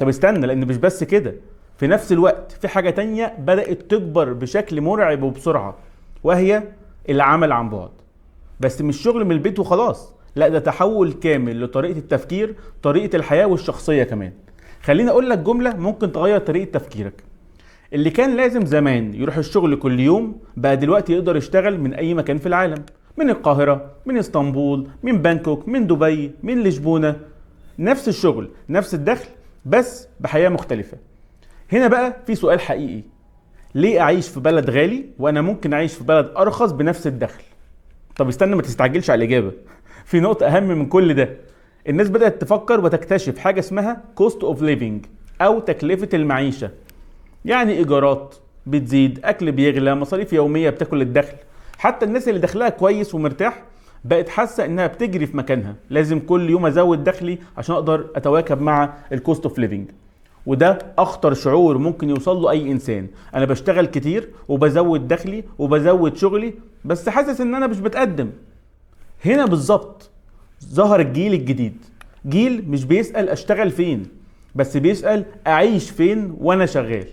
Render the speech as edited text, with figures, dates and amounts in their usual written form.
طب استنى، لان مش بس كده، في نفس الوقت في حاجة تانية بدأت تكبر بشكل مرعب وبسرعة، وهي العمل عن بعد. بس مش شغل من البيت وخلاص، لا ده تحول كامل لطريقة التفكير، طريقة الحياة والشخصية كمان. خليني اقول لك جملة ممكن تغير طريقة تفكيرك. اللي كان لازم زمان يروح الشغل كل يوم، بقى دلوقتي يقدر يشتغل من اي مكان في العالم، من القاهرة، من اسطنبول، من بانكوك، من دبي، من لشبونة. نفس الشغل، نفس الدخل، بس بحياة مختلفة. هنا بقى في سؤال حقيقي: ليه اعيش في بلد غالي وانا ممكن اعيش في بلد ارخص بنفس الدخل؟ طب استنى، ما تستعجلش على الاجابة. في نقطة اهم من كل ده. الناس بدأت تفكر وتكتشف حاجة اسمها cost of living، او تكلفة المعيشة. يعني ايجارات بتزيد، اكل بيغلى، مصاريف يومية بتاكل الدخل. حتى الناس اللي دخلها كويس ومرتاح بقت حاسة انها بتجري في مكانها، لازم كل يوم ازود دخلي عشان اقدر اتواكب مع الكوست اوف ليفنج. وده اخطر شعور ممكن يوصل له اي انسان. انا بشتغل كتير وبزود دخلي وبزود شغلي، بس حاسس ان انا مش بتقدم. هنا بالظبط ظهر الجيل الجديد، جيل مش بيسأل اشتغل فين، بس بيسأل اعيش فين وانا شغال.